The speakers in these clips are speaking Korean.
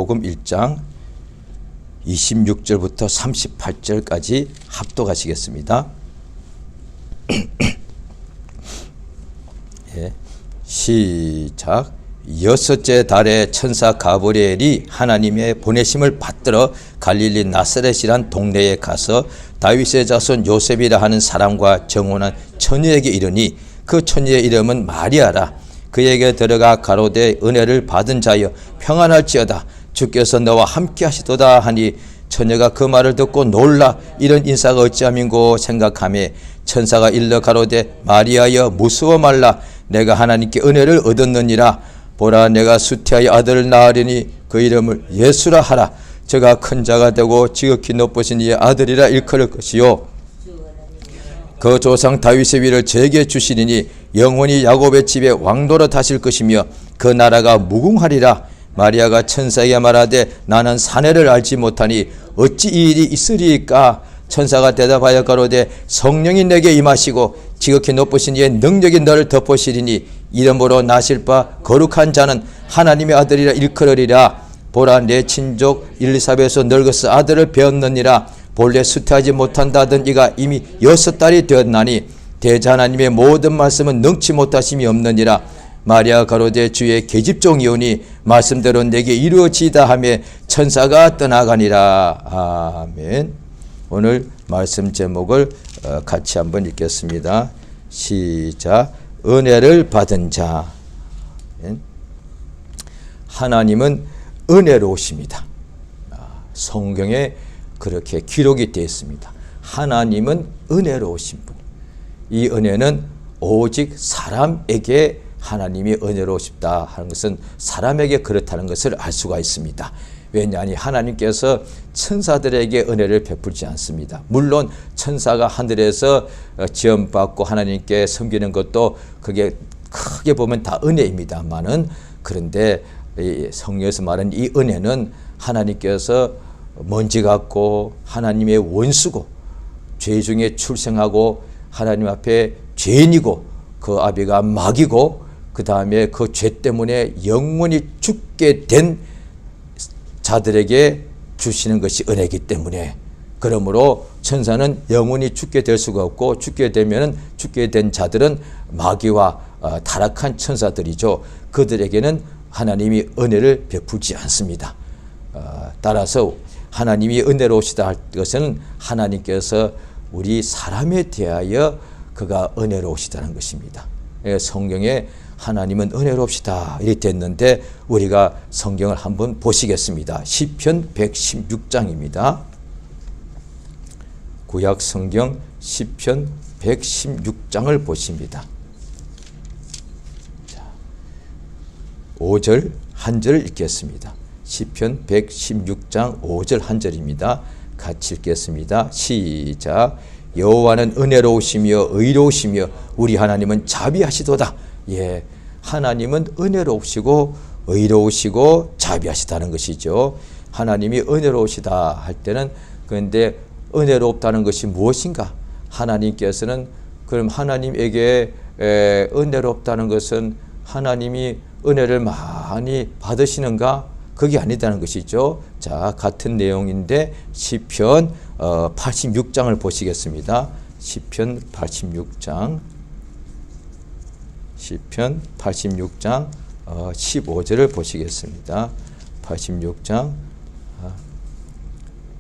마태복음 1장 26절부터 38절까지 합독하시겠습니다. 예, 시작. 여섯째 달에 천사 가브리엘이 하나님의 보내심을 받들어 갈릴리 나사렛이란 동네에 가서 다윗의 자손 요셉이라 하는 사람과 정혼한 처녀에게 이르니 그 처녀의 이름은 마리아라. 그에게 들어가 가로되 은혜를 받은 자여 평안할지어다. 주께서 너와 함께 하시도다 하니 처녀가 그 말을 듣고 놀라 이런 인사가 어찌함인고 생각하며 천사가 일러 가로되 마리아여 무서워 말라. 내가 하나님께 은혜를 얻었느니라. 보라 내가 수태하여 아들을 낳으리니 그 이름을 예수라 하라. 저가 큰 자가 되고 지극히 높으신 이의 아들이라 일컬을 것이요 그 조상 다윗의 위를 저에게 주시리니 영원히 야곱의 집에 왕도로 다실 것이며 그 나라가 무궁하리라. 마리아가 천사에게 말하되 나는 사내를 알지 못하니 어찌 이 일이 있으리이까. 천사가 대답하여 가로되 성령이 내게 임하시고 지극히 높으신 이의 능력이 너를 덮으시리니 이름으로 나실 바 거룩한 자는 하나님의 아들이라 일컬으리라. 보라 내 친족 엘리사벳은 늙어서 아들을 배었느니라. 본래 수태하지 못한다던 이가 이미 6달이 되었나니 대자 하나님의 모든 말씀은 능치 못하심이 없느니라. 마리아 가로되 주의 계집종이오니 말씀대로 내게 이루어지다 하며 천사가 떠나가니라. 아멘. 오늘 말씀 제목을 같이 한번 읽겠습니다. 시작. 은혜를 받은 자. 하나님은 은혜로우십니다. 성경에 그렇게 기록이 되어 있습니다. 하나님은 은혜로우신 분. 이 은혜는 오직 사람에게 하나님이 은혜로우십다 하는 것은 사람에게 그렇다는 것을 알 수가 있습니다. 왜냐하니 하나님께서 천사들에게 은혜를 베풀지 않습니다. 물론 천사가 하늘에서 지원받고 하나님께 섬기는 것도 그게 크게 보면 다 은혜입니다만은, 그런데 성경에서 말하는 이 은혜는 하나님께서 먼지 같고 하나님의 원수고 죄 중에 출생하고 하나님 앞에 죄인이고 그 아비가 마귀고 그 다음에 그 죄 때문에 영원히 죽게 된 자들에게 주시는 것이 은혜이기 때문에, 그러므로 천사는 영원히 죽게 될 수가 없고 죽게 되면 죽게 된 자들은 마귀와 타락한 천사들이죠. 그들에게는 하나님이 은혜를 베풀지 않습니다. 따라서 하나님이 은혜로우시다 할 것은 하나님께서 우리 사람에 대하여 그가 은혜로우시다는 것입니다. 성경에 하나님은 은혜롭시다 이렇게 됐는데 우리가 성경을 한번 보시겠습니다. 시편 116장입니다. 구약 성경 시편 116장을 보십니다. 5절 한 절 읽겠습니다. 시편 116장 5절 한 절입니다. 같이 읽겠습니다. 시작. 여호와는 은혜로우시며 의로우시며 우리 하나님은 자비하시도다. 예, 하나님은 은혜로우시고 의로우시고 자비하시다는 것이죠. 하나님이 은혜로우시다 할 때는, 그런데 은혜롭다는 것이 무엇인가? 하나님께서는 그럼 하나님에게 은혜롭다는 것은 하나님이 은혜를 많이 받으시는가? 그게 아니다는 것이죠. 자, 같은 내용인데 시편 86장을 보시겠습니다. 시편 86장 15절을 보시겠습니다. 86장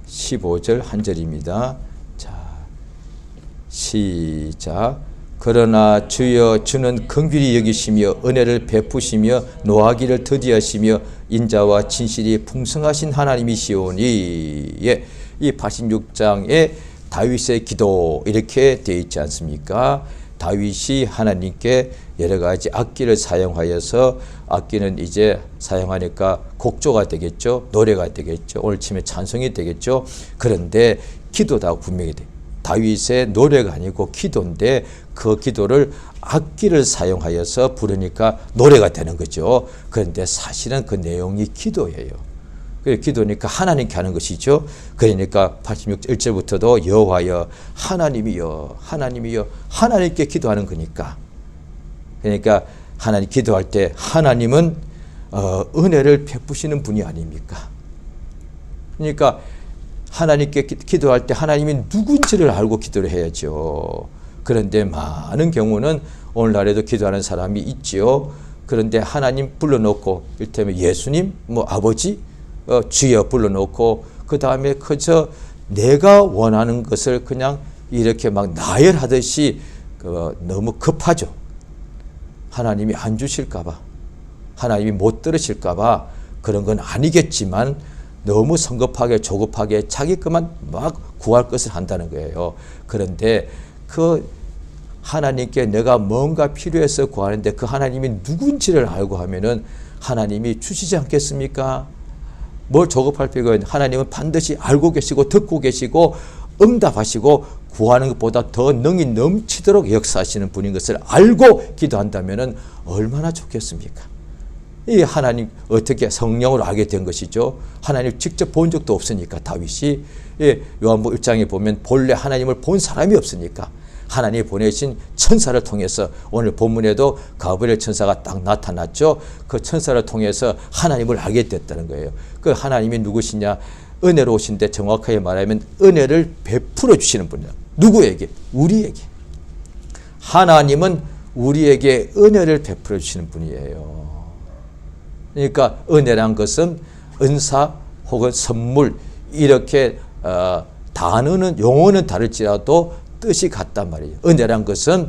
15절 한 절입니다. 자, 시작. 그러나 주여 주는 긍휼히 여기시며 은혜를 베푸시며 노하기를 더디하시며 인자와 진실이 풍성하신 하나님이시오니. 예, 이 86장에 다윗의 기도 이렇게 되어 있지 않습니까? 다윗이 하나님께 여러 가지 악기를 사용하여서, 악기는 이제 사용하니까 곡조가 되겠죠. 노래가 되겠죠. 오늘 아침에 찬송이 되겠죠. 그런데 기도다 분명히 돼. 다윗의 노래가 아니고 기도인데 그 기도를 악기를 사용하여서 부르니까 노래가 되는 거죠. 그런데 사실은 그 내용이 기도예요. 기도니까 하나님께 하는 것이죠. 그러니까 86절부터도 여호와여 하나님이여 하나님이여 하나님께 기도하는 거니까. 그러니까 하나님 기도할 때 하나님은 은혜를 베푸시는 분이 아닙니까? 그러니까 하나님께 기도할 때 하나님이 누군지를 알고 기도를 해야죠. 그런데 많은 경우는 오늘날에도 기도하는 사람이 있지요. 그런데 하나님 불러놓고 이를테면 예수님, 뭐 아버지, 주여 불러놓고 그 다음에 그저 내가 원하는 것을 그냥 이렇게 막 나열하듯이 너무 급하죠. 하나님이 안 주실까봐, 하나님이 못 들으실까봐 그런 건 아니겠지만 너무 성급하게 조급하게 자기 것만 막 구할 것을 한다는 거예요. 그런데 그 하나님께 내가 뭔가 필요해서 구하는데 그 하나님이 누군지를 알고 하면은 하나님이 주시지 않겠습니까? 뭘 조급할 필요가 있는, 하나님은 반드시 알고 계시고 듣고 계시고 응답하시고 구하는 것보다 더 능히 넘치도록 역사하시는 분인 것을 알고 기도한다면은 얼마나 좋겠습니까? 이 하나님 어떻게 성령으로 알게 된 것이죠. 하나님 직접 본 적도 없으니까 다윗이 요한복음 1장에 보면 본래 하나님을 본 사람이 없으니까 하나님이 보내신 천사를 통해서 오늘 본문에도 가브리엘 천사가 딱 나타났죠. 그 천사를 통해서 하나님을 알게 됐다는 거예요. 그 하나님이 누구시냐? 은혜로우신데 정확하게 말하면 은혜를 베풀어 주시는 분이다. 누구에게? 우리에게. 하나님은 우리에게 은혜를 베풀어 주시는 분이에요. 그러니까 은혜란 것은 은사 혹은 선물 이렇게 단어는 용어는 다를지라도 뜻이 같단 말이에요. 은혜란 것은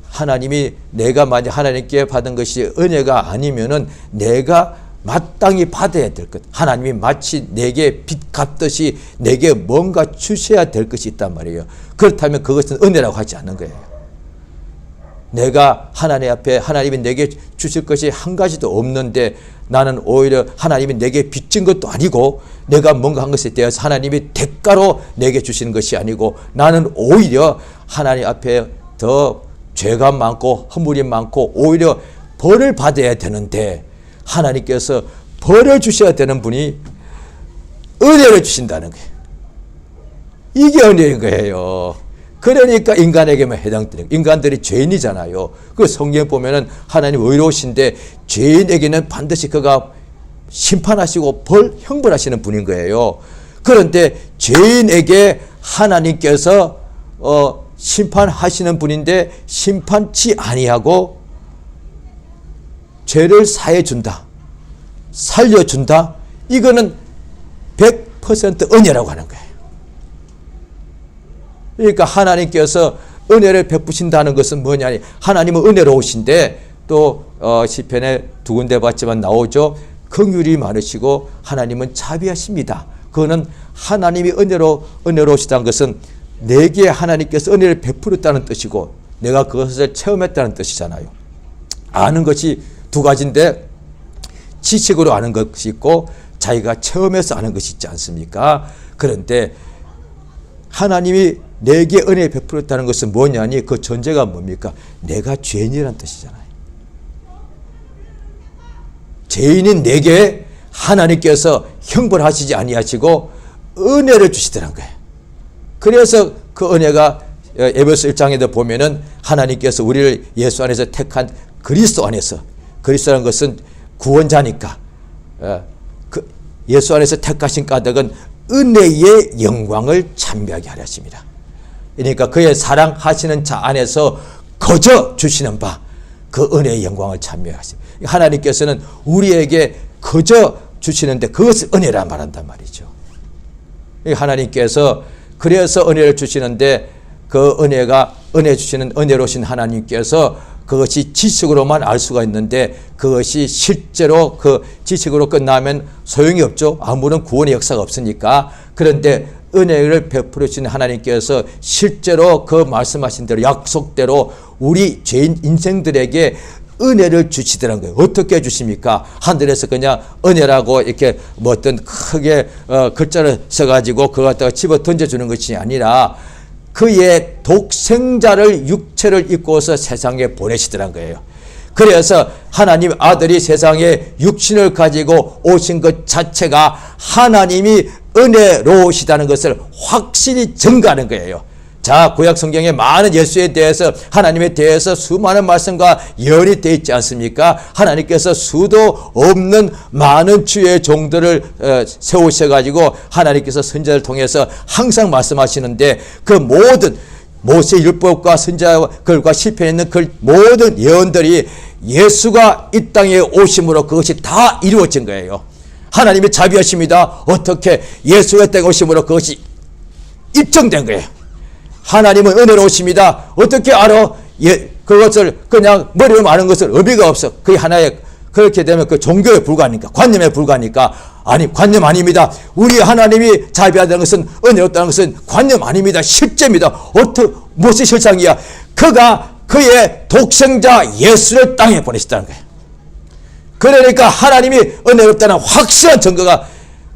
하나님이 내가 만약 하나님께 받은 것이 은혜가 아니면은 내가 마땅히 받아야 될 것, 하나님이 마치 내게 빚 갚듯이 내게 뭔가 주셔야 될 것이 있단 말이에요. 그렇다면 그것은 은혜라고 하지 않는 거예요. 내가 하나님 앞에 하나님이 내게 주실 것이 한 가지도 없는데 나는 오히려 하나님이 내게 빚진 것도 아니고 내가 뭔가 한 것에 대해서 하나님이 대가로 내게 주시는 것이 아니고 나는 오히려 하나님 앞에 더 죄가 많고 허물이 많고 오히려 벌을 받아야 되는데 하나님께서 벌을 주셔야 되는 분이 은혜를 주신다는 거예요. 이게 은혜인 거예요. 그러니까 인간에게만 해당되는, 인간들이 죄인이잖아요. 그 성경 보면은 하나님 의로우신데 죄인에게는 반드시 그가 심판하시고 형벌하시는 분인 거예요. 그런데 죄인에게 하나님께서 심판하시는 분인데 심판치 아니하고 죄를 사해 준다, 살려준다. 이거는 100% 은혜라고 하는 거예요. 그러니까 하나님께서 은혜를 베푸신다는 것은 뭐냐? 하나님은 은혜로우신데 또 시편에 두 군데 봤지만 나오죠. 긍휼이 많으시고 하나님은 자비하십니다. 그거는 하나님이 은혜로우시다는 것은 내게 하나님께서 은혜를 베풀었다는 뜻이고 내가 그것을 체험했다는 뜻이잖아요. 아는 것이 두 가지인데 지식으로 아는 것이 있고 자기가 체험해서 아는 것이 있지 않습니까? 그런데 하나님이 내게 은혜 베풀었다는 것은 뭐냐니 그 전제가 뭡니까? 내가 죄인이라는 뜻이잖아요. 죄인인 내게 하나님께서 형벌하시지 아니하시고 은혜를 주시더란 거예요. 그래서 그 은혜가 에베소 1장에도 보면은 하나님께서 우리를 예수 안에서 택한 그리스도 안에서, 그리스도라는 것은 구원자니까 예수 안에서 택하신 까닭은 은혜의 영광을 찬미하게 하려 하십니다. 그러니까 그의 사랑하시는 자 안에서 거저 주시는 바 그 은혜의 영광을 찬미하게 하십니다. 하나님께서는 우리에게 거저 주시는데 그것을 은혜라 말한단 말이죠. 하나님께서 그래서 은혜를 주시는데 그 은혜가 은혜 주시는 은혜로우신 하나님께서 그것이 지식으로만 알 수가 있는데 그것이 실제로 그 지식으로 끝나면 소용이 없죠. 아무런 구원의 역사가 없으니까. 그런데 은혜를 베풀어 주시는 하나님께서 실제로 그 말씀하신 대로 약속대로 우리 죄인 인생들에게 은혜를 주시더란 거예요. 어떻게 주십니까? 하늘에서 그냥 은혜라고 이렇게 뭐 어떤 크게 글자를 써가지고 그걸 갖다가 집어 던져주는 것이 아니라 그의 독생자를 육체를 입고서 세상에 보내시더란 거예요. 그래서 하나님 아들이 세상에 육신을 가지고 오신 것 자체가 하나님이 은혜로우시다는 것을 확실히 증거하는 거예요. 자, 구약 성경에 많은 예수에 대해서, 하나님에 대해서 수많은 말씀과 예언이 되어 있지 않습니까? 하나님께서 수도 없는 많은 주의 종들을 세우셔가지고 하나님께서 선지자를 통해서 항상 말씀하시는데, 그 모든 모세 율법과 선지자들과 시편에 있는 그 모든 예언들이 예수가 이 땅에 오심으로 그것이 다 이루어진 거예요. 하나님의 자비하십니다. 어떻게 예수가 땅에 오심으로 그것이 입증된 거예요. 하나님은 은혜로우십니다. 어떻게 알아? 그것을 그냥 머리로 아는 것은 의미가 없어. 그게 하나의, 그렇게 되면 그 종교에 불과하니까, 관념에 불과하니까. 아니, 관념 아닙니다. 우리 하나님이 자비하다는 것은, 은혜롭다는 것은 관념 아닙니다. 실제입니다. 무엇이 실상이야? 그가 그의 독생자 예수를 땅에 보내셨다는 거예요. 그러니까 하나님이 은혜롭다는 확실한 증거가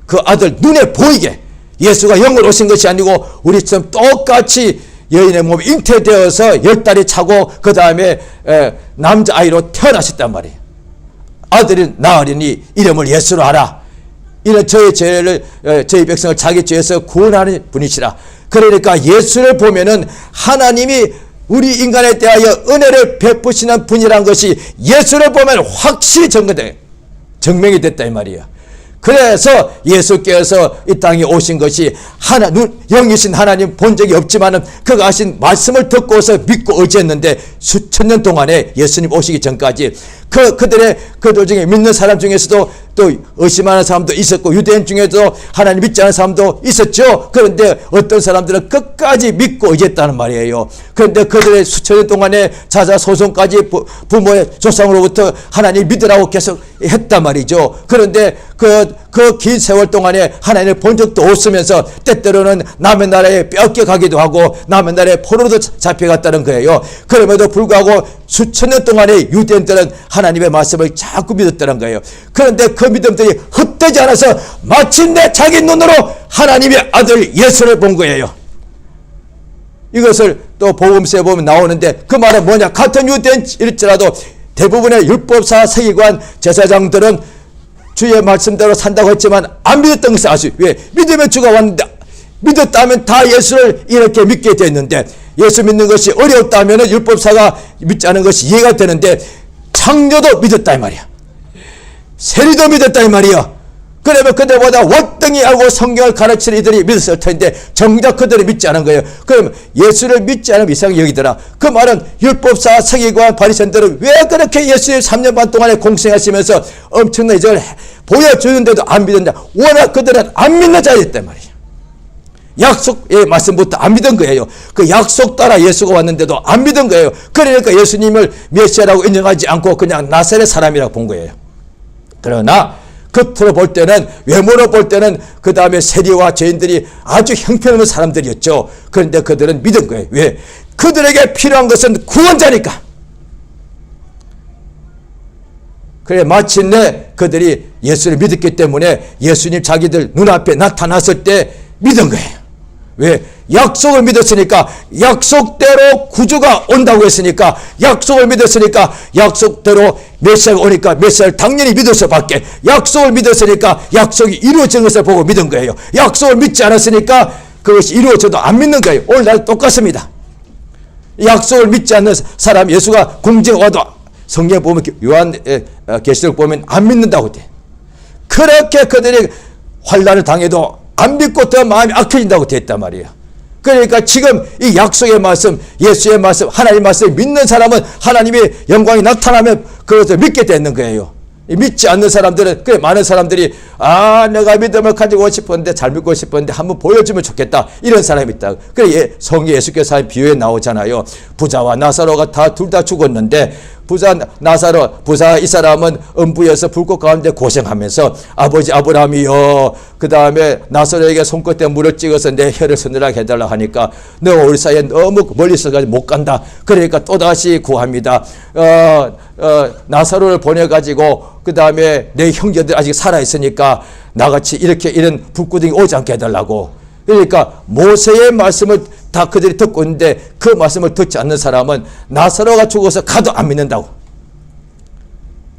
그 아들 눈에 보이게, 예수가 영으로 오신 것이 아니고 우리처럼 똑같이 여인의 몸에 잉태되어서 10달이 차고 그 다음에 남자아이로 태어나셨단 말이에요. 아들이 낳으리니 이름을 예수로 하라. 이는 저희 죄를, 저희 백성을 자기 죄에서 구원하는 분이시라. 그러니까 예수를 보면은 하나님이 우리 인간에 대하여 은혜를 베푸시는 분이란 것이 예수를 보면 확실히 증명이 됐다 이 말이에요. 그래서 예수께서 이 땅에 오신 것이 영이신 하나님 본 적이 없지만은 그가 하신 말씀을 듣고서 믿고 의지했는데, 수천 년 동안에 예수님 오시기 전까지 그들 중에 믿는 사람 중에서도 또 의심하는 사람도 있었고, 유대인 중에도 하나님 믿지 않는 사람도 있었죠. 그런데 어떤 사람들은 끝까지 믿고 의지했다는 말이에요. 그런데 그들의 수천 년 동안에 자자손손까지 부모의 조상으로부터 하나님 믿으라고 계속 했단 말이죠. 그런데 그 긴 세월 동안에 하나님을 본 적도 없으면서 때때로는 남의 나라에 뺏겨 가기도 하고 남의 나라에 포로로 잡혀갔다는 거예요. 그럼에도 불구하고 수천 년 동안에 유대인들은 하나님의 말씀을 자꾸 믿었다는 거예요. 그런데 그 믿음들이 헛되지 않아서 마침내 자기 눈으로 하나님의 아들 예수를 본 거예요. 이것을 또 복음서에 보면 나오는데, 그 말은 뭐냐? 같은 유대인일지라도 대부분의 율법사, 서기관, 제사장들은 주의 말씀대로 산다고 했지만 안 믿었던 것을 아시죠? 왜? 믿으면 주가 왔는데, 믿었다면 다 예수를 이렇게 믿게 됐는데, 예수 믿는 것이 어려웠다면 율법사가 믿지 않은 것이 이해가 되는데, 창녀도 믿었다 이 말이야. 세리도 믿었다 이 말이야. 그러면 그들보다 월등히 알고 성경을 가르치는 이들이 믿었을 텐데 정작 그들이 믿지 않은 거예요. 그럼 예수를 믿지 않으면 이상하게 여기더라. 그 말은 율법사, 서기관, 바리새인들은 왜 그렇게 예수님 3년 반 동안에 공생하시면서 엄청난 이적을 보여주는데도 안 믿었냐? 워낙 그들은 안 믿는 자였단 말이에요. 약속의 말씀부터 안 믿은 거예요. 그 약속 따라 예수가 왔는데도 안 믿은 거예요. 그러니까 예수님을 메시아라고 인정하지 않고 그냥 나사렛 사람이라고 본 거예요. 그러나 겉으로 볼 때는, 외모로 볼 때는 그 다음에 세리와 죄인들이 아주 형편없는 사람들이었죠. 그런데 그들은 믿은 거예요. 왜? 그들에게 필요한 것은 구원자니까. 그래 마침내 그들이 예수를 믿었기 때문에 예수님 자기들 눈앞에 나타났을 때 믿은 거예요. 왜? 약속을 믿었으니까, 약속대로 구주가 온다고 했으니까, 약속을 믿었으니까, 약속대로 메시아가 오니까 메시아를 당연히 믿을 수밖에, 약속을 믿었으니까 약속이 이루어진 것을 보고 믿은 거예요. 약속을 믿지 않았으니까 그것이 이루어져도 안 믿는 거예요. 오늘날 똑같습니다. 약속을 믿지 않는 사람, 예수가 공중에 와도 성경에 보면, 요한 계시록 보면 안 믿는다고 돼. 그렇게 그들이 환난을 당해도 안 믿고 더 마음이 악해진다고 됐단 말이에요. 그러니까 지금 이 약속의 말씀, 예수의 말씀, 하나님의 말씀 믿는 사람은 하나님의 영광이 나타나면 그것을 믿게 되는 거예요. 믿지 않는 사람들은, 그래 많은 사람들이 내가 믿음을 가지고 싶었는데, 잘 믿고 싶었는데 한번 보여주면 좋겠다, 이런 사람이 있다. 그래 성경 예수께서 한 비유에 나오잖아요. 부자와 나사로가 둘 다 죽었는데, 부자 이 사람은 음부에서 불꽃 가운데 고생하면서 아버지 아브라함이여, 그 다음에 나사로에게 손끝에 물을 찍어서 내 혀를 서늘하게 해달라 하니까 너가 우리 사이에 너무 멀리 있어가지고 못 간다. 그러니까 또다시 구합니다. 나사로를 보내가지고 그 다음에 내 형제들 아직 살아있으니까 나같이 이런 불구덩이 오지 않게 해달라고. 그러니까 모세의 말씀을 다 그들이 듣고 있는데 그 말씀을 듣지 않는 사람은 나사로가 죽어서 가도 안 믿는다고.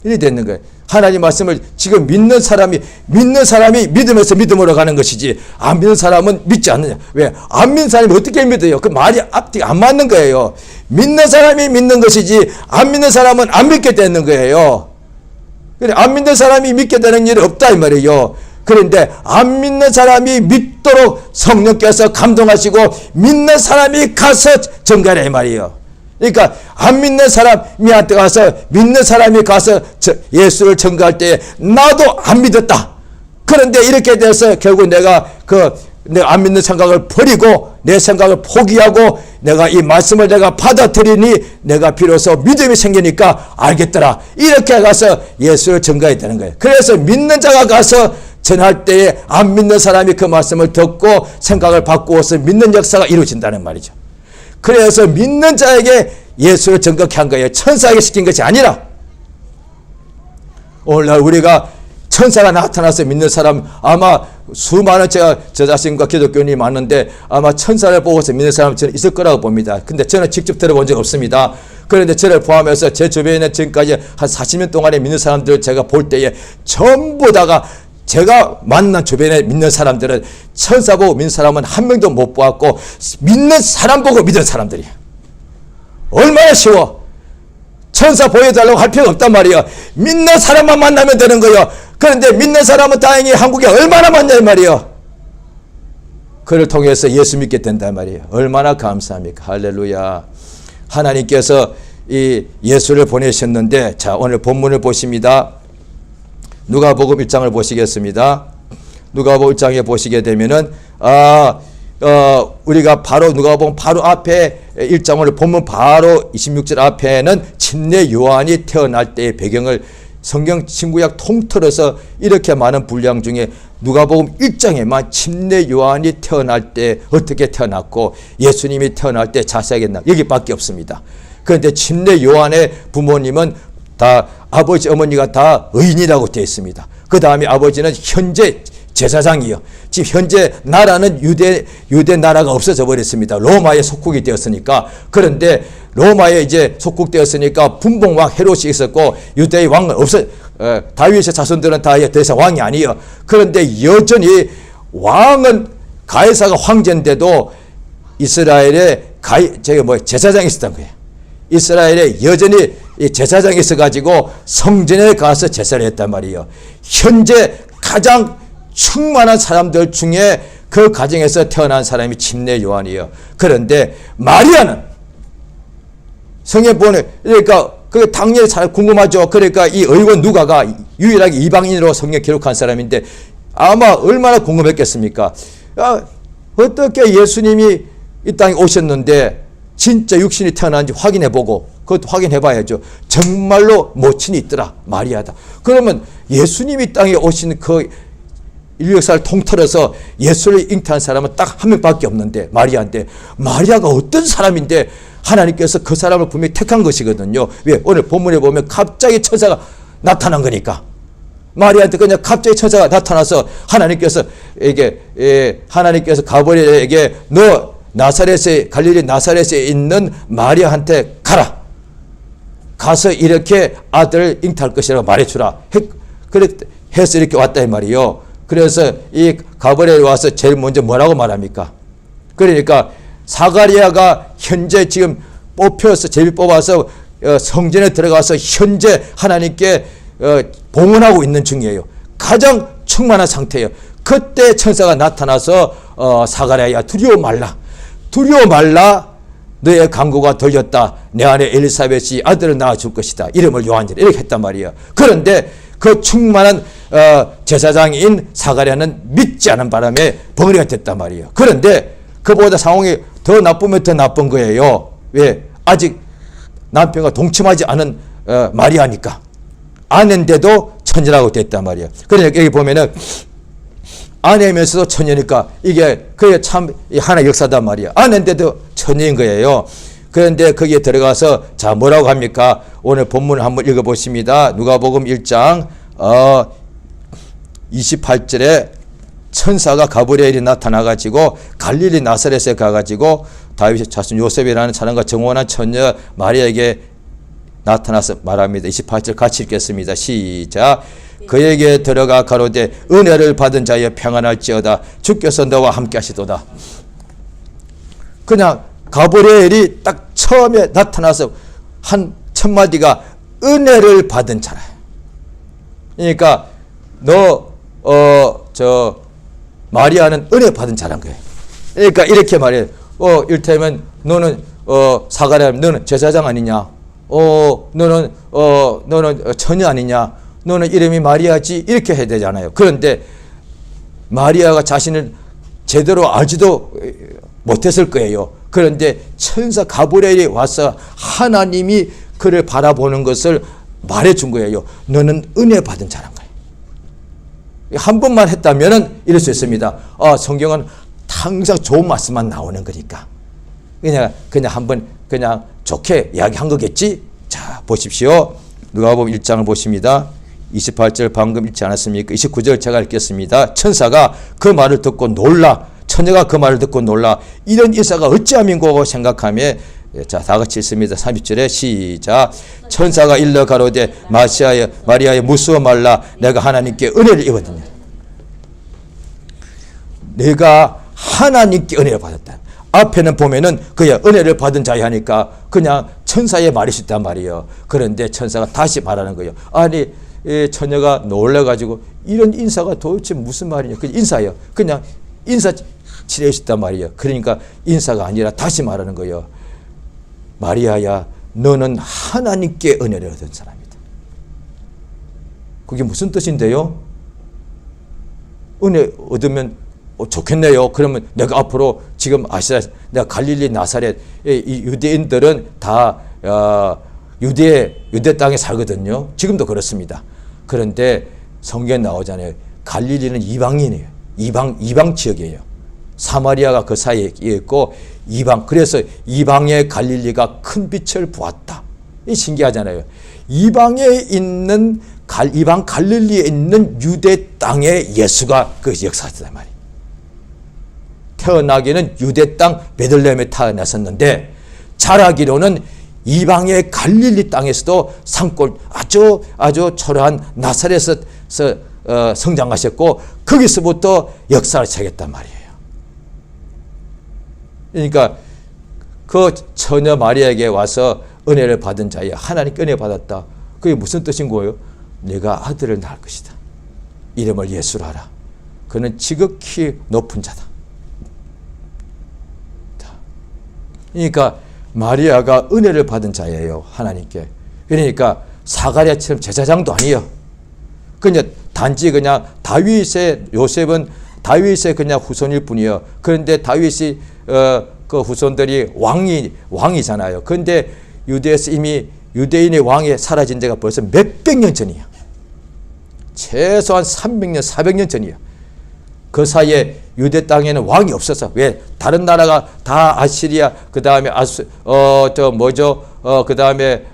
이렇게 되는 거예요. 하나님 말씀을 지금 믿는 사람이 믿음에서 믿음으로 가는 것이지, 안 믿는 사람은 믿지 않느냐. 왜? 안 믿는 사람이 어떻게 믿어요? 그 말이 앞뒤가 안 맞는 거예요. 믿는 사람이 믿는 것이지, 안 믿는 사람은 안 믿게 되는 거예요. 그래, 안 믿는 사람이 믿게 되는 일이 없다 이 말이에요. 그런데 안 믿는 사람이 믿도록 성령께서 감동하시고 믿는 사람이 가서 전가라 이 말이에요. 그러니까 안 믿는 사람한테 가서 믿는 사람이 가서 예수를 전가할 때 나도 안 믿었다. 그런데 이렇게 돼서 결국 내가 내가 안 믿는 생각을 버리고 내 생각을 포기하고 내가 이 말씀을 내가 받아들이니 내가 비로소 믿음이 생기니까 알겠더라. 이렇게 가서 예수를 전가해야 되는 거예요. 그래서 믿는 자가 가서 전할 때에 안 믿는 사람이 그 말씀을 듣고 생각을 바꾸어서 믿는 역사가 이루어진다는 말이죠. 그래서 믿는 자에게 예수를 전가케 한 거예요. 천사에게 시킨 것이 아니라. 오늘날 우리가 천사가 나타나서 믿는 사람 아마 수많은 저 자신과 기독교인이 많은데 아마 천사를 보고서 믿는 사람은 저는 있을 거라고 봅니다. 근데 저는 직접 들어본 적 없습니다. 그런데 저를 포함해서 제 주변에 지금까지 한 40년 동안에 믿는 사람들을 제가 볼 때에 전부 다가 제가 만난 주변에 믿는 사람들은 천사 보고 믿는 사람은 한 명도 못 보았고 믿는 사람 보고 믿은 사람들이에요. 얼마나 쉬워. 천사 보여달라고 할 필요가 없단 말이에요. 믿는 사람만 만나면 되는 거예요. 그런데 믿는 사람은 다행히 한국에 얼마나 많냐 말이에요. 그를 통해서 예수 믿게 된단 말이에요. 얼마나 감사합니까. 할렐루야. 하나님께서 이 예수를 보내셨는데, 자, 오늘 본문을 보십니다. 누가복음 1장을 보시겠습니다. 누가복음 1장에 보시게 되면은 우리가 바로 누가복음 바로 앞에 1장을 본문 바로 26절 앞에는 침례 요한이 태어날 때의 배경을 성경 신구약 통틀어서 이렇게 많은 분량 중에 누가복음 1장에만 침례 요한이 태어날 때 어떻게 태어났고 예수님이 태어날 때 자세하게 여기밖에 없습니다. 그런데 침례 요한의 부모님은 다 아버지 어머니가 다 의인이라고 되어 있습니다. 그 다음에 아버지는 현재 제사장이요. 지금 현재 나라는 유대 나라가 없어져 버렸습니다. 로마에 속국이 되었으니까. 그런데 로마에 이제 속국되었으니까 분봉왕 헤롯이 있었고 유대의 왕은 다윗의 자손들은 다 더 이상 왕이 아니에요. 그런데 여전히 왕은 가이사가 황제인데도 이스라엘에 제사장이 있었던 거예요. 이스라엘에 여전히 제사장이 있어가지고 성전에 가서 제사를 했단 말이에요. 현재 가장 충만한 사람들 중에 그 가정에서 태어난 사람이 침례 요한이에요. 그런데 마리아는 성경 보내, 그러니까 그 당연히 잘 궁금하죠. 그러니까 이 의원 누가가 유일하게 이방인으로 성경 기록한 사람인데 아마 얼마나 궁금했겠습니까? 어떻게 예수님이 이 땅에 오셨는데 진짜 육신이 태어난지 확인해보고 그것도 확인해봐야죠. 정말로 모친이 있더라. 마리아다. 그러면 예수님이 땅에 오신 그 인류 역사를 통틀어서 예수를 잉태한 사람은 딱 한 명밖에 없는데 마리아인데 마리아가 어떤 사람인데 하나님께서 그 사람을 분명히 택한 것이거든요. 왜? 오늘 본문에 보면 갑자기 천사가 나타난 거니까. 마리아한테 그냥 갑자기 천사가 나타나서 하나님께서 가브리엘에게 너 갈릴리 나사렛에 있는 마리아한테 가라. 가서 이렇게 아들을 잉태할 것이라고 말해주라. 해서 이렇게 왔다 이 말이요. 그래서 이 가브리엘이 와서 제일 먼저 뭐라고 말합니까? 그러니까 사가리아가 현재 지금 제일 뽑아서 성전에 들어가서 현재 하나님께 봉헌하고 있는 중이에요. 가장 충만한 상태예요. 그때 천사가 나타나서 사가랴야 두려워 말라 너의 간구가 들렸다. 내 아내 엘리사벳이 아들을 낳아줄 것이다. 이름을 요한이라 이렇게 했단 말이에요. 그런데 그 충만한 제사장인 사가랴는 믿지 않은 바람에 벙어리가 됐단 말이에요. 그런데 그보다 상황이 더 나쁘면 더 나쁜 거예요. 왜? 아직 남편과 동침하지 않은 마리아니까. 아내인데도 처녀라고 됐단 말이에요. 그러니까 여기 보면은 아내면서도 처녀니까 이게 그게 참 하나의 역사단 말이에요. 아내인데도 처녀인 거예요. 그런데 거기에 들어가서 자 뭐라고 합니까? 오늘 본문을 한번 읽어보십니다. 누가복음 1장 28절에 천사가 가브리엘이 나타나가지고 갈릴리 나사렛에 가가지고 다윗의 자손 요셉이라는 사람과 정원한 처녀 마리아에게 나타나서 말합니다. 28절 같이 읽겠습니다. 시작. 그에게 들어가 가로되 은혜를 받은 자여 평안할지어다. 주께서 너와 함께 하시도다. 그냥 가브리엘이 딱 처음에 나타나서 한 첫마디가 은혜를 받은 자라. 그러니까 마리아는 은혜 받은 자란 거예요. 그러니까 이렇게 말해요. 이를테면 너는 사가랴 너는 제사장 아니냐? 너는 처녀 아니냐? 너는 이름이 마리아지? 이렇게 해야 되잖아요. 그런데 마리아가 자신을 제대로 알지도 못했을 거예요. 그런데 천사 가브리엘이 와서 하나님이 그를 바라보는 것을 말해준 거예요. 너는 은혜 받은 자란 거예요. 한 번만 했다면 이럴 수 있습니다. 성경은 항상 좋은 말씀만 나오는 거니까 그냥 한번 그냥 좋게 이야기한 거겠지. 자, 보십시오. 누가복음 1장을 보십니다. 28절 방금 읽지 않았습니까? 29절 제가 읽겠습니다. 천사가 그 말을 듣고 놀라, 처녀가 그 말을 듣고 놀라 이런 인사가 어찌함인고 생각하며, 자, 다 같이 읽습니다. 30절에 시작. 천사가 일러 가로되 마리아여 무수어 말라. 내가 하나님께 은혜를 입었느니라. 내가 하나님께 은혜를 받았다. 앞에는 보면은 그야 은혜를 받은 자야 하니까 그냥 천사의 말일 수 있단 말이에요. 그런데 천사가 다시 말하는 거예요. 아니, 처녀가 놀라가지고 이런 인사가 도대체 무슨 말이냐. 그 인사예요. 그냥 인사 치레일 수 있단 말이에요. 그러니까 인사가 아니라 다시 말하는 거예요. 마리아야, 너는 하나님께 은혜를 얻은 사람이다. 그게 무슨 뜻인데요? 은혜 얻으면 좋겠네요. 그러면 내가 앞으로 지금 아시다, 내가 갈릴리 나사렛, 이 유대인들은 다 유대 땅에 살거든요. 지금도 그렇습니다. 그런데 성경에 나오잖아요. 갈릴리는 이방인이에요. 이방 지역이에요. 사마리아가 그 사이에 있고 이방, 그래서 이방의 갈릴리가 큰 빛을 보았다. 이 신기하잖아요. 이방 갈릴리에 있는 유대 땅에 예수가 그 역사했단 말이에요. 태어나기는 유대 땅 베들레헴에 태어났었는데 자라기로는 이방의 갈릴리 땅에서도 산골 아주 초라한 나사렛에서 성장하셨고 거기서부터 역사를 시작했단 말이에요. 그러니까 그 처녀 마리아에게 와서 은혜를 받은 자여 하나님께 은혜 받았다. 그게 무슨 뜻인 거예요? 내가 아들을 낳을 것이다. 이름을 예수로 하라. 그는 지극히 높은 자다. 그러니까 마리아가 은혜를 받은 자예요. 하나님께. 그러니까 사가랴처럼 제사장도 아니에요. 그냥 단지 그냥 요셉은 다윗의 그냥 후손일 뿐이에요. 그런데 다윗이 그 후손들이 왕이잖아요. 그런데 유대에서 이미 유대인의 왕이 사라진 데가 벌써 몇백 년 전이야. 최소한 300년, 400년 전이야. 그 사이에 유대 땅에는 왕이 없어서, 왜? 다른 나라가 다 아시리아, 그 다음에 그 다음에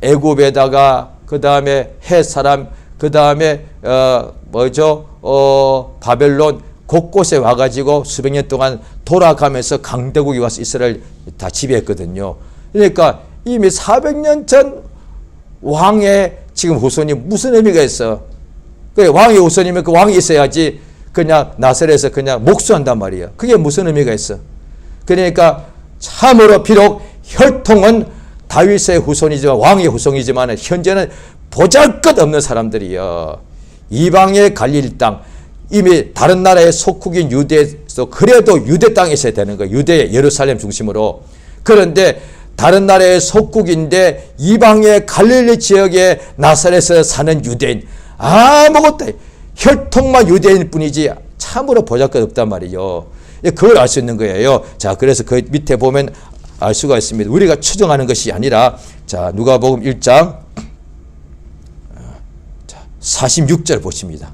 애굽에다가, 그 다음에 헷 사람, 그 다음에 바벨론 곳곳에 와가지고 수백 년 동안 돌아가면서 강대국이 와서 이스라엘 다 지배했거든요. 그러니까 이미 400년 전 왕의 지금 후손이 무슨 의미가 있어? 그 왕의 후손이면 그 왕이 있어야지 그냥 나사렛에서 그냥 목수한단 말이야. 그게 무슨 의미가 있어? 그러니까 참으로 비록 혈통은 다윗의 후손이지만 왕의 후손이지만 현재는 보잘것없는 사람들이요. 이방의 갈릴리 땅, 이미 다른 나라의 속국인 유대에서 그래도 유대 땅에 있어야 되는 거예요. 유대 예루살렘 중심으로. 그런데 다른 나라의 속국인데 이방의 갈릴리 지역의 나사렛에서 사는 유대인, 아무것도 혈통만 유대인일 뿐이지 참으로 보잘것없단 말이에요. 그걸 알 수 있는 거예요. 자, 그래서 그 밑에 보면 알 수가 있습니다. 우리가 추정하는 것이 아니라, 자, 누가복음 1장 46절 보십니다.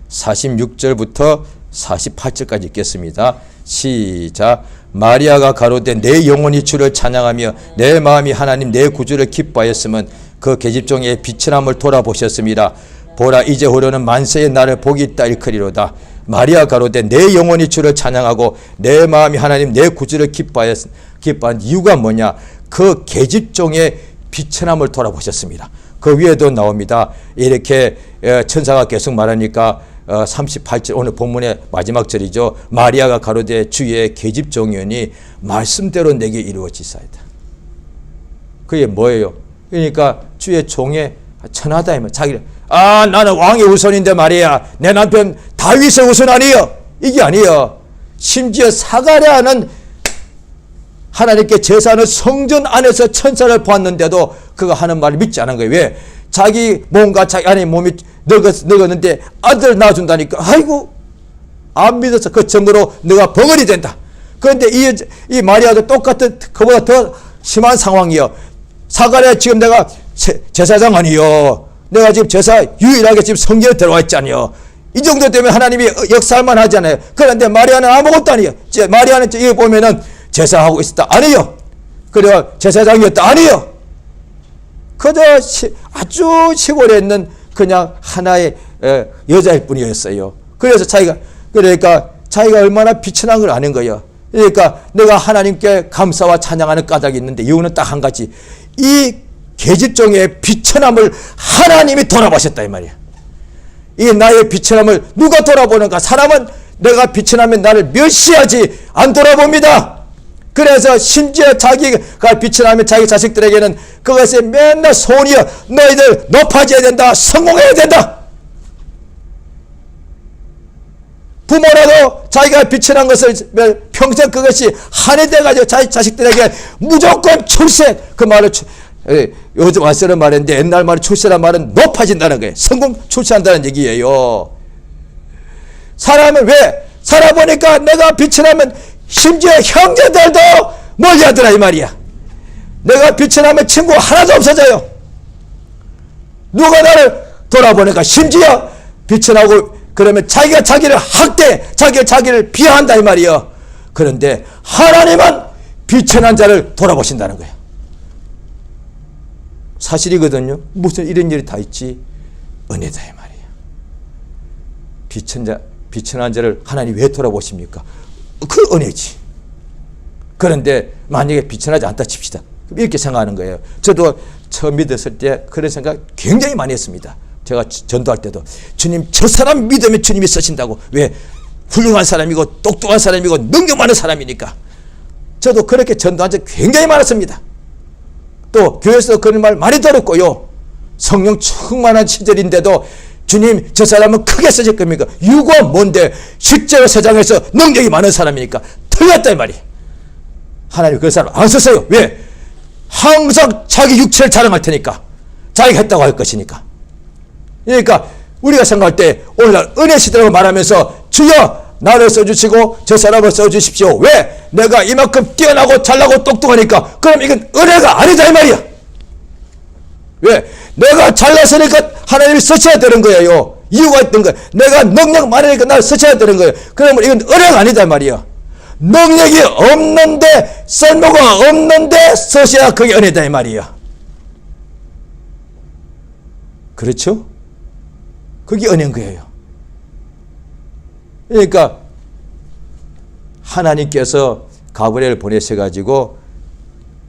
46절부터 48절까지 읽겠습니다. 시작. 마리아가 가로되 내 영혼이 주를 찬양하며 내 마음이 하나님 내 구주를 기뻐하였으면 그 계집종의 비천함을 돌아보셨습니다. 보라, 이제 후로는 만세의 날을 복이 있다 일컬이로다. 마리아 가로되 내 영혼이 주를 찬양하고 내 마음이 하나님 내 구주를 기뻐한 이유가 뭐냐? 그 계집종의 비천함을 돌아보셨습니다. 그 위에도 나옵니다. 이렇게 천사가 계속 말하니까 38절 오늘 본문의 마지막 절이죠. 마리아가 가로되 주의 계집종이오니 말씀대로 내게 이루어지사이다. 그게 뭐예요? 그러니까 주의 종의 천하다. 자기를 나는 왕의 후손인데 말이야. 내 남편 다윗의 후손 아니여. 이게 아니여. 심지어 사가랴는 하나님께 제사하는 성전 안에서 천사를 보았는데도 그가 하는 말을 믿지 않은 거예요. 왜? 자기 몸과 자기 아내 몸이 늙었는데 아들 낳아준다니까 아이고 안 믿어서 그 증거로 너가 벙어리 된다. 그런데 이 마리아도 똑같은 그보다 더 심한 상황이요. 사가랴 지금 내가 제사장 아니요. 내가 지금 제사 유일하게 지금 성전에 들어와 있잖아요. 이 정도 되면 하나님이 역사할만 하잖아요. 그런데 마리아는 아무것도 아니에요. 마리아는 여기 보면은 제사하고 있었다 아니요. 그래 제사장이었다 아니요. 그저 아주 시골에 있는 그냥 하나의 여자일 뿐이었어요. 그래서 그러니까 자기가 얼마나 비천한 걸 아는 거예요. 그러니까 내가 하나님께 감사와 찬양하는 까닭이 있는데 이유는 딱 한 가지. 이 계집종의 비천함을 하나님이 돌아보셨다 이 말이야. 이 나의 비천함을 누가 돌아보는가? 사람은 내가 비천하면 나를 멸시하지 안 돌아봅니다. 그래서 심지어 자기가 비천하면 자기 자식들에게는 그것에 맨날 소원이여 너희들 높아져야 된다. 성공해야 된다. 부모라도 자기가 비천한 것을 평생 그것이 한이 돼가지고 자기 자식들에게 무조건 출세 그 말을 요즘 와서는 말인데 옛날 말은 출세란 말은 높아진다는 거예요. 성공 출세한다는 얘기예요. 사람은 왜? 살아보니까 내가 비천하면 심지어 형제들도 멀리하더라 이 말이야. 내가 비천하면 친구 하나도 없어져요. 누가 나를 돌아보니까 심지어 비천하고 그러면 자기가 자기를 학대해 자기를 비하한다 이 말이야. 그런데 하나님은 비천한 자를 돌아보신다는 거예요. 사실이거든요. 무슨 이런 일이 다 있지? 은혜다 이 말이야. 비천한 자를 하나님 왜 돌아보십니까? 그 은혜지. 그런데 만약에 비천하지 않다 칩시다. 이렇게 생각하는 거예요. 저도 처음 믿었을 때 그런 생각 굉장히 많이 했습니다. 제가 전도할 때도 주님 저 사람 믿으면 주님이 쓰신다고. 왜? 훌륭한 사람이고 똑똑한 사람이고 능력 많은 사람이니까. 저도 그렇게 전도한 적 굉장히 많았습니다. 또 교회에서 그런 말 많이 들었고요. 성령 충만한 시절인데도 주님 저 사람은 크게 쓰실 겁니까? 이유가 뭔데? 실제로 세상에서 능력이 많은 사람이니까 틀렸다 이 말이에요. 하나님 그 사람 안 쓰세요. 왜? 항상 자기 육체를 자랑할 테니까. 자기가 했다고 할 것이니까. 그러니까 우리가 생각할 때 오늘날 은혜 시대라고 말하면서 주여 나를 써주시고 저 사람을 써주십시오. 왜? 내가 이만큼 뛰어나고 잘나고 똑똑하니까. 그럼 이건 은혜가 아니다 이 말이야. 왜? 내가 잘났으니까 하나님이 쓰셔야 되는 거예요. 이유가 있던 거예요. 내가 능력 많으니까 나를 쓰셔야 되는 거예요. 그러면 이건 은혜가 아니다 이 말이야. 능력이 없는데 쓸모가 없는데 쓰셔야 그게 은혜다 이 말이야. 그렇죠? 그게 은혜인 거예요. 그러니까 하나님께서 가브리엘을 보내셔가지고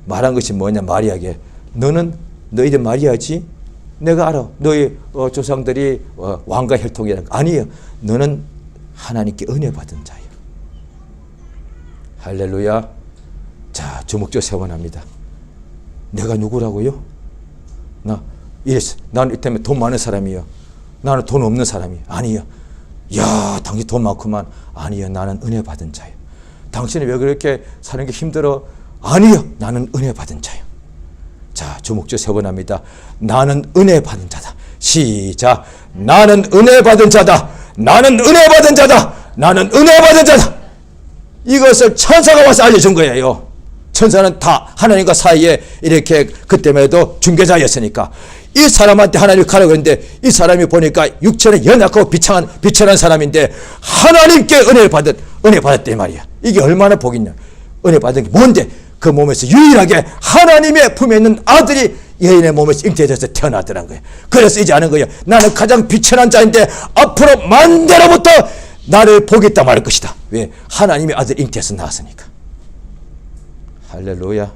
말한 것이 뭐냐? 마리아에게 너희들 마리아지? 내가 알아. 너희 조상들이 왕과 혈통이라는 거 아니에요. 너는 하나님께 은혜 받은 자예요. 할렐루야. 자, 주목적 세원합니다. 내가 누구라고요? 나는 이때문에 돈 많은 사람이요. 나는 돈 없는 사람이 아니요. 야, 당신 돈 많구만. 아니요, 나는 은혜 받은 자요. 당신이 왜 그렇게 사는 게 힘들어? 아니요, 나는 은혜 받은 자요. 자, 주목적 세 번 합니다. 나는 은혜 받은 자다. 시작. 나는 은혜 받은 자다. 나는 은혜 받은 자다. 나는 은혜 받은 자다. 이것을 천사가 와서 알려준 거예요. 천사는 다 하나님과 사이에 이렇게 그때에도 중개자였으니까 이 사람한테 하나님이 가라고 했는데 이 사람이 보니까 육체는 연약하고 비천한 사람인데 하나님께 은혜 받았대 말이야. 이게 얼마나 복이냐. 은혜 받은 게 뭔데? 그 몸에서 유일하게 하나님의 품에 있는 아들이 여인의 몸에서 잉태돼서 태어나더란 거예요. 그래서 이제 아는 거예요. 나는 가장 비천한 자인데 앞으로 만대로부터 나를 보겠다 말 것이다. 왜? 하나님의 아들 잉태에서 나왔으니까. 할렐루야.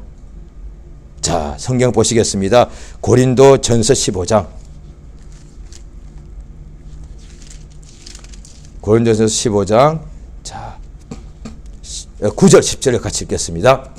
자, 성경 보시겠습니다. 고린도전서 15장. 고린도전서 15장. 자, 9절 10절을 같이 읽겠습니다.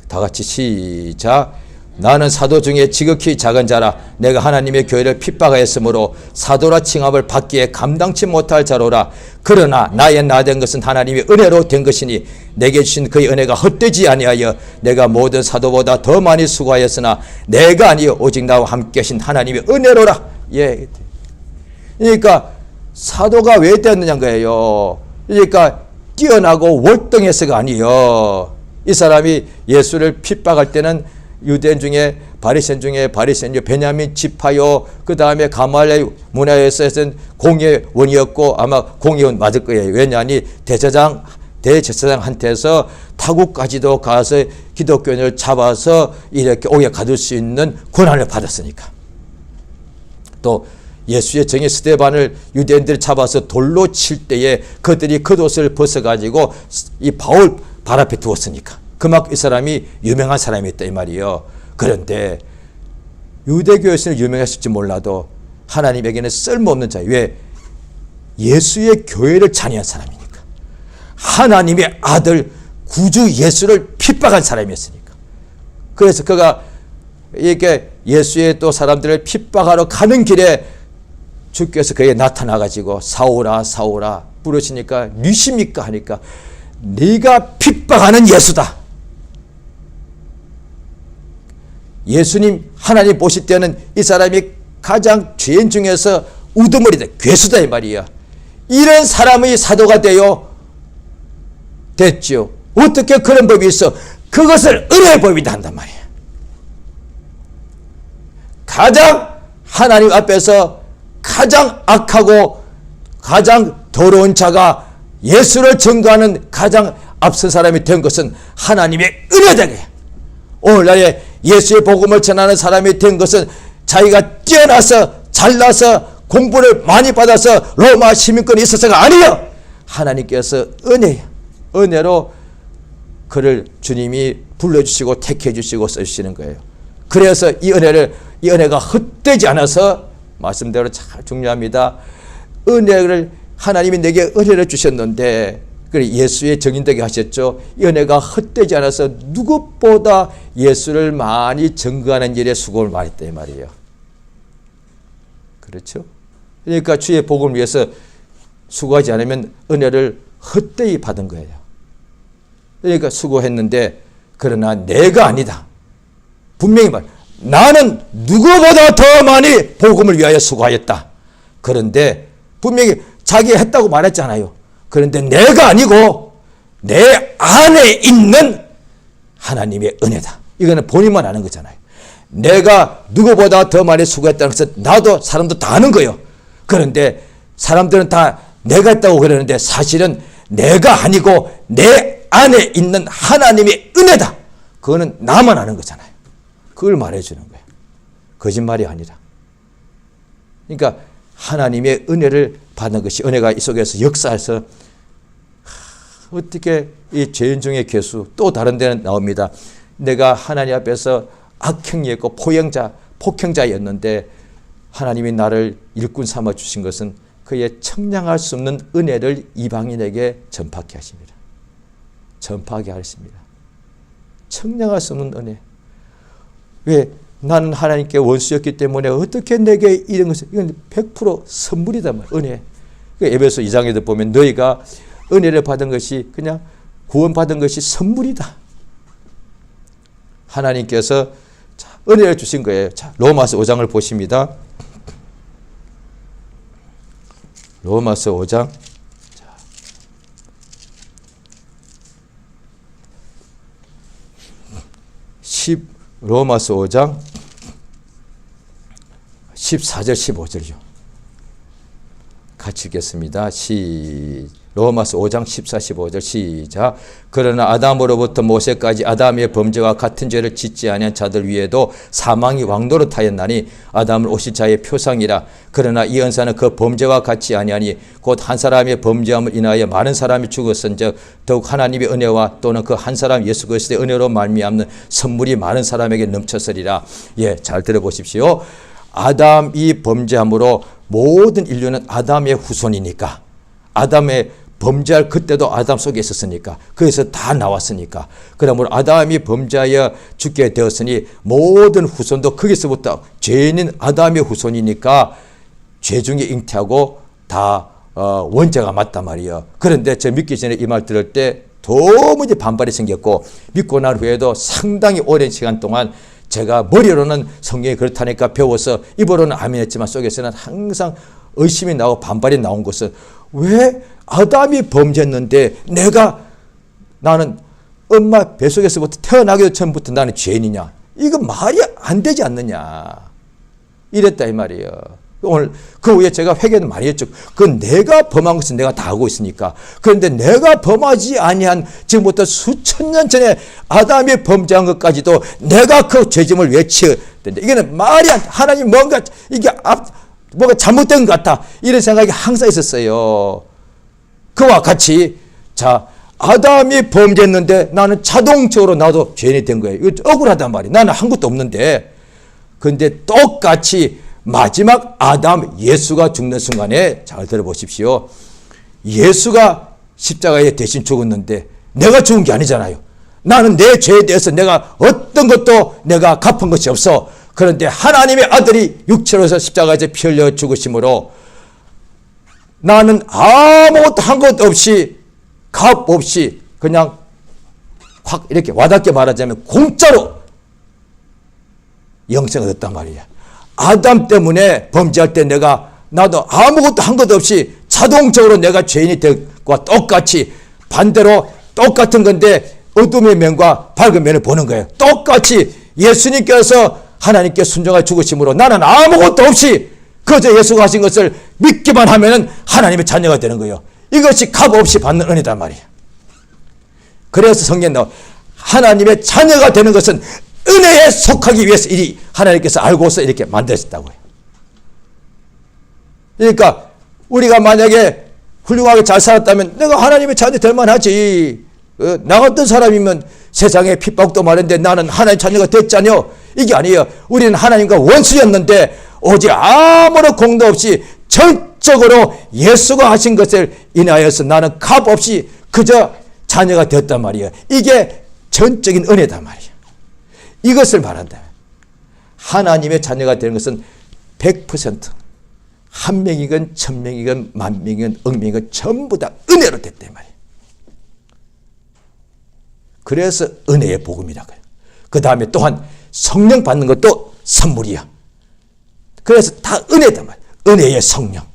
다 같이 시작. 나는 사도 중에 지극히 작은 자라. 내가 하나님의 교회를 핍박하였으므로 사도라 칭함을 받기에 감당치 못할 자로라. 그러나 나의 나 된 것은 하나님의 은혜로 된 것이니 내게 주신 그의 은혜가 헛되지 아니하여 내가 모든 사도보다 더 많이 수고하였으나 내가 아니요 오직 나와 함께 하신 하나님의 은혜로라. 예. 그러니까 사도가 왜 됐느냐는 거예요. 그러니까 뛰어나고 월등해서가 아니에요. 이 사람이 예수를 핍박할 때는 유대인 중에 바리새인 중에 바리새인요, 베냐민 지파요, 그 다음에 가말리엘 문화에서는 공예원이었고 아마 공예원 맞을 거예요. 왜냐하니 대제사장한테서 타국까지도 가서 기독교인을 잡아서 이렇게 옥에 가둘 수 있는 권한을 받았으니까. 또 예수의 정의 스데반을 유대인들이 잡아서 돌로 칠 때에 그들이 겉옷을 벗어가지고 이 바울 발 앞에 두었으니까. 그만큼 이 사람이 유명한 사람이었다 이 말이에요. 그런데 유대교에서는 유명했을지 몰라도 하나님에게는 쓸모없는 자예요. 왜? 예수의 교회를 찬양한 사람이니까. 하나님의 아들 구주 예수를 핍박한 사람이었으니까. 그래서 그가 이렇게 예수의 또 사람들을 핍박하러 가는 길에 주께서 그에게 나타나가지고 사오라 사오라 부르시니까 누십니까 하니까 네가 핍박하는 예수다. 예수님 하나님 보실 때는 이 사람이 가장 죄인 중에서 우두머리다 괴수다 이 말이야. 이런 사람의 사도가 됐죠. 어떻게 그런 법이 있어? 그것을 은혜의 법이다 한단 말이야. 가장 하나님 앞에서 가장 악하고 가장 더러운 자가 예수를 증거하는 가장 앞선 사람이 된 것은 하나님의 은혜다. 오늘날에 예수의 복음을 전하는 사람이 된 것은 자기가 뛰어나서 잘나서 공부를 많이 받아서 로마 시민권이 있어서가 아니에요. 하나님께서 은혜로 그를 주님이 불러주시고 택해주시고 써주시는 거예요. 그래서 이 은혜가 헛되지 않아서 말씀대로 참 중요합니다. 은혜를 하나님이 내게 은혜를 주셨는데 예수의 정인되게 하셨죠. 이 은혜가 헛되지 않아서 누구보다 예수를 많이 증거하는 일에 수고를 많이 했다 이 말이에요. 그렇죠? 그러니까 주의 복음을 위해서 수고하지 않으면 은혜를 헛되이 받은 거예요. 그러니까 수고했는데 그러나 내가 아니다. 분명히 나는 누구보다 더 많이 복음을 위하여 수고하였다. 그런데 분명히 자기가 했다고 말했잖아요. 그런데 내가 아니고 내 안에 있는 하나님의 은혜다. 이거는 본인만 아는 거잖아요. 내가 누구보다 더 많이 수고했다는 것은 나도 사람도 다 아는 거예요. 그런데 사람들은 다 내가 했다고 그러는데 사실은 내가 아니고 내 안에 있는 하나님의 은혜다. 그거는 나만 아는 거잖아요. 그걸 말해주는 거예요. 거짓말이 아니라. 그러니까 하나님의 은혜를 받는 것이 은혜가 이 속에서 역사해서 어떻게 이 죄인 중의 괴수 또 다른 데는 나옵니다. 내가 하나님 앞에서 악행이었고 폭행자였는데 하나님이 나를 일꾼 삼아 주신 것은 그의 청량할 수 없는 은혜를 이방인에게 전파하게 하십니다. 전파하게 하십니다. 청량할 수 없는 은혜. 왜? 나는 하나님께 원수였기 때문에 어떻게 내게 이런 것을, 이건 100% 선물이다 말 은혜. 에베소 2장에도 보면 너희가 은혜를 받은 것이 그냥 구원받은 것이 선물이다. 하나님께서 은혜를 주신 거예요. 자, 로마서 5장을 보십니다. 로마서 5장. 로마서 5장 14절 15절이죠. 같이 읽겠습니다. 로마서 5장 14, 15절 시작. 그러나 아담으로부터 모세까지 아담의 범죄와 같은 죄를 짓지 아니한 자들 위에도 사망이 왕노릇하였나니 아담을 오실 자의 표상이라. 그러나 이 은사는 그 범죄와 같지 아니하니 곧 한 사람의 범죄함을 인하여 많은 사람이 죽었은즉 더욱 하나님의 은혜와 또는 그 한 사람 예수 그리스도의 은혜로 말미암는 선물이 많은 사람에게 넘쳤으리라. 예, 잘 들어보십시오. 아담이 범죄함으로 모든 인류는 아담의 후손이니까, 아담의 범죄할 그때도 아담 속에 있었으니까, 거기서 다 나왔으니까, 그러므로 아담이 범죄하여 죽게 되었으니 모든 후손도 거기서부터 죄인인 아담의 후손이니까 죄 중에 잉태하고 다 원죄가 맞단 말이에요. 그런데 저 믿기 전에 이 말 들을 때 도무지 반발이 생겼고, 믿고 난 후에도 상당히 오랜 시간 동안 제가 머리로는 성경이 그렇다니까 배워서 입으로는 아멘했지만 속에서는 항상 의심이 나고 반발이 나온 것은, 왜 아담이 범죄했는데 나는 엄마 뱃속에서부터 태어나기도 전부터 나는 죄인이냐? 이거 말이 안 되지 않느냐? 이랬다 이 말이에요. 오늘 그 후에 제가 회개는 많이 했죠. 그건 내가 범한 것은 내가 다 알고 있으니까. 그런데 내가 범하지 아니한 지금부터 수천 년 전에 아담이 범죄한 것까지도 내가 그 죄짐을 외쳐야 된다. 이거는 말이 안 돼. 하나님 뭔가 잘못된 것 같다. 이런 생각이 항상 있었어요. 그와 같이 자, 아담이 범죄했는데 나는 자동적으로 나도 죄인이 된 거예요. 이거 억울하단 말이에요. 나는 한 것도 없는데. 그런데 똑같이 마지막 아담 예수가 죽는 순간에 잘 들어보십시오. 예수가 십자가에 대신 죽었는데 내가 죽은 게 아니잖아요. 나는 내 죄에 대해서 내가 어떤 것도 내가 갚은 것이 없어. 그런데 하나님의 아들이 육체로서 십자가에서 피 흘려 죽으심으로 나는 아무것도 한 것 없이, 값 없이 그냥 확 이렇게 와닿게 말하자면 공짜로 영생을 얻었단 말이야. 아담 때문에 범죄할 때 나도 아무것도 한 것 없이 자동적으로 내가 죄인이 될 것과 똑같이, 반대로 똑같은 건데 어둠의 면과 밝은 면을 보는 거예요. 똑같이 예수님께서 하나님께 순종하여 죽으심으로 나는 아무것도 없이 그저 예수가 하신 것을 믿기만 하면은 하나님의 자녀가 되는 거예요. 이것이 값 없이 받는 은혜단 말이에요. 그래서 성경에 나와 하나님의 자녀가 되는 것은 은혜에 속하기 위해서 이리 하나님께서 알고서 이렇게 만드셨다고요. 그러니까 우리가 만약에 훌륭하게 잘 살았다면 내가 하나님의 자녀 될 만하지. 나 같은 사람이면 세상에 핍박도 많은데 나는 하나님의 자녀가 됐잖여. 이게 아니에요. 우리는 하나님과 원수였는데 오직 아무런 공도 없이 전적으로 예수가 하신 것을 인하여서 나는 값 없이 그저 자녀가 되었단 말이에요. 이게 전적인 은혜단 말이에요. 이것을 말한다. 하나님의 자녀가 되는 것은 100%, 한 명이건 천 명이건 만 명이건 억 명이건 전부 다 은혜로 됐단 말이에요. 그래서 은혜의 복음이라고 해요. 그 다음에 또한 성령 받는 것도 선물이야. 그래서 다 은혜단 말이에요. 은혜의 성령.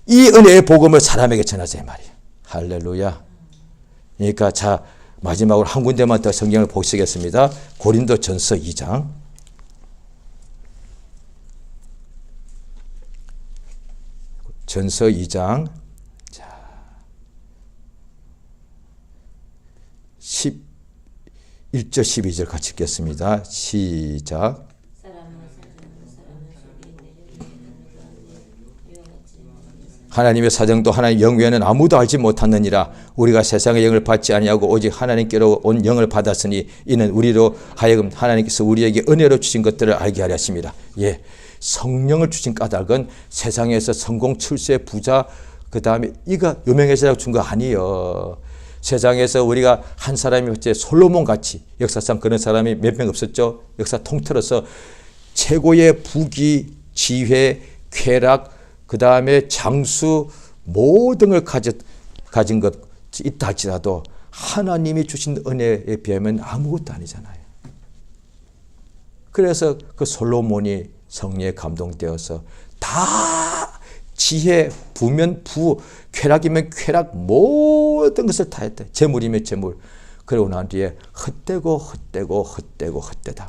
이 은혜의 복음을 사람에게 전하세요 말이에요. 할렐루야. 그러니까 자, 마지막으로 한 군데만 더 성경을 보시겠습니다. 고린도전서 2장. 전서 2장. 자, 11절 12절 같이 읽겠습니다. 시작. 하나님의 사정도 하나님 영 외에는 아무도 알지 못하느니라. 우리가 세상의 영을 받지 아니하고 오직 하나님께로 온 영을 받았으니 이는 우리로 하여금 하나님께서 우리에게 은혜로 주신 것들을 알게 하려 하십니다. 예, 성령을 주신 까닭은 세상에서 성공, 출세, 부자, 그 다음에 이거 유명해지라고 준 거 아니에요. 세상에서 우리가 한 사람이 어째 솔로몬 같이, 역사상 그런 사람이 몇 명 없었죠. 역사 통틀어서 최고의 부귀, 지혜, 쾌락, 그 다음에 장수, 모든 걸 가진 것 있다 할지라도 하나님이 주신 은혜에 비하면 아무것도 아니잖아요. 그래서 그 솔로몬이 성령에 감동되어서 다 지혜, 부면 부, 쾌락이면 쾌락, 모든 것을 다 했대. 재물이면 재물. 그러고 난 뒤에 헛되다.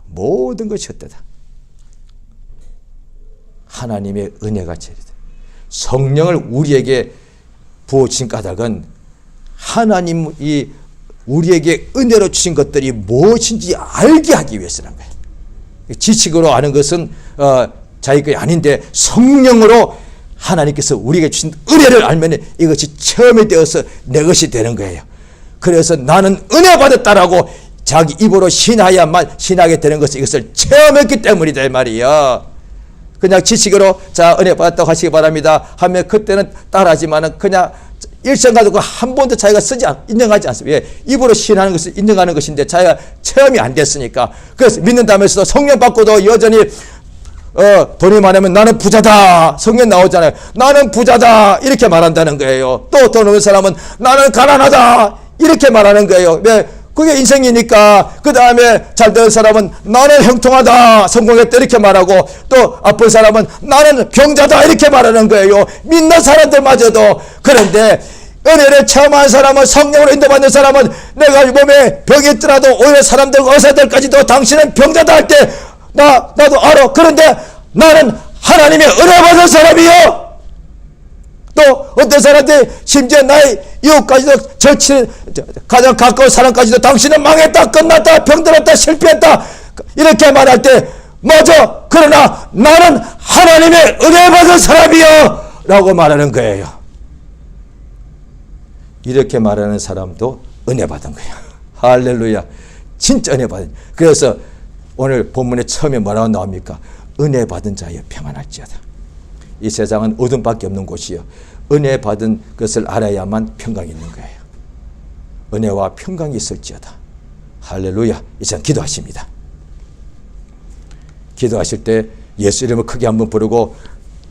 모든 것이 헛되다. 하나님의 은혜가 제일이다. 성령을 우리에게 부어주신 까닭은 하나님이 우리에게 은혜로 주신 것들이 무엇인지 알게 하기 위해서라는 거예요. 지식으로 아는 것은 자기 것이 아닌데 성령으로 하나님께서 우리에게 주신 은혜를 알면 이것이 체험이 되어서 내 것이 되는 거예요. 그래서 나는 은혜 받았다라고 자기 입으로 신하야만 신하게 되는 것은 이것을 체험했기 때문이다 이 말이야. 그냥 지식으로 자 은혜 받았다고 하시기 바랍니다 하면 그때는 따라하지만은 그냥 일생 가지고 한 번도 자기가 인정하지 않습니다. 왜? 입으로 신하는 것을 인정하는 것인데 자기가 체험이 안 됐으니까. 그래서 믿는다면서도 성령 받고도 여전히 돈이 많으면 나는 부자다. 성경 나오잖아요. 나는 부자다. 이렇게 말한다는 거예요. 또 돈 없는 사람은 나는 가난하다. 이렇게 말하는 거예요. 왜? 그게 인생이니까. 그 다음에 잘 되는 사람은 나는 형통하다. 성공했다. 이렇게 말하고 또 아픈 사람은 나는 병자다. 이렇게 말하는 거예요. 믿는 사람들마저도. 그런데 은혜를 체험한 사람은 성령으로 인도받는 사람은 내가 몸에 병이 있더라도 오히려 사람들 의사들까지도 당신은 병자다 할 때 나도 알아. 그런데 나는 하나님의 은혜 받은 사람이요. 또 어떤 사람들이 심지어 나의 이웃까지도 절친 가장 가까운 사람까지도 당신은 망했다, 끝났다, 병들었다, 실패했다 이렇게 말할 때 맞아. 그러나 나는 하나님의 은혜 받은 사람이요 라고 말하는 거예요. 이렇게 말하는 사람도 은혜 받은 거예요. 할렐루야. 진짜 은혜 받은. 그래서 오늘 본문의 처음에 뭐라고 나옵니까? 은혜 받은 자여 평안할지어다. 이 세상은 어둠밖에 없는 곳이요. 은혜 받은 것을 알아야만 평강이 있는 거예요. 은혜와 평강이 있을지어다. 할렐루야. 이제 기도하십니다. 기도하실 때 예수 이름을 크게 한번 부르고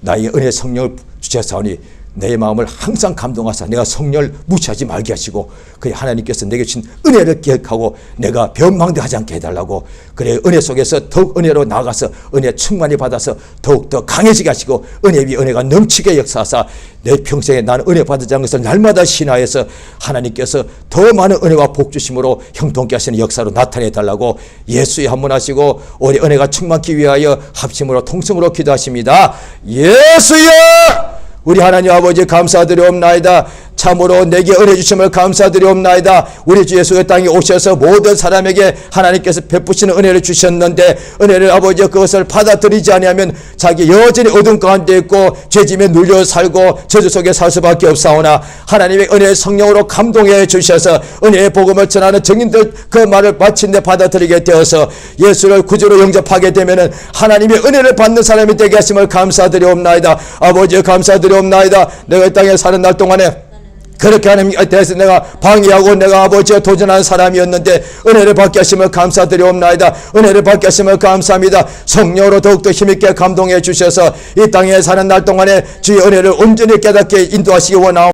나의 은혜 성령을 주셨사오니 내 마음을 항상 감동하사 내가 성령을 무시하지 말게 하시고 그의 하나님께서 내게 주신 은혜를 기억하고 내가 변망대하지 않게 해달라고. 그래 은혜 속에서 더욱 은혜로 나아가서 은혜 충만히 받아서 더욱더 강해지게 하시고 은혜 위 은혜가 넘치게 역사하사 내 평생에 나는 은혜 받지 않은 것을 날마다 신화해서 하나님께서 더 많은 은혜와 복 주심으로 형통케 하시는 역사로 나타내 달라고 예수의 한번 하시고 우리 은혜가 충만케 위하여 합심으로 통성으로 기도하십니다. 예수여 우리 하나님 아버지 감사드리옵나이다. 참으로 내게 은혜 주심을 감사드리옵나이다. 우리 주 예수의 땅에 오셔서 모든 사람에게 하나님께서 베푸시는 은혜를 주셨는데 은혜를 아버지 그것을 받아들이지 아니하면 자기 여전히 어둠 가운데 있고 죄짐에 눌려 살고 저주 속에 살 수밖에 없사오나 하나님의 은혜의 성령으로 감동해 주셔서 은혜의 복음을 전하는 증인들 그 말을 마침내 받아들이게 되어서 예수를 구주로 영접하게 되면은 하나님의 은혜를 받는 사람이 되게 하심을 감사드리옵나이다. 아버지 감사드리옵나이다. 내가 이 땅에 사는 날 동안에 그렇게 하나님에 대해서 내가 방해하고 내가 아버지와 도전하는 사람이었는데 은혜를 받게 하심을 감사드리옵나이다. 은혜를 받게 하심을 감사합니다. 성령으로 더욱더 힘있게 감동해 주셔서 이 땅에 사는 날 동안에 주의 은혜를 온전히 깨닫게 인도하시기 원하옵나이다.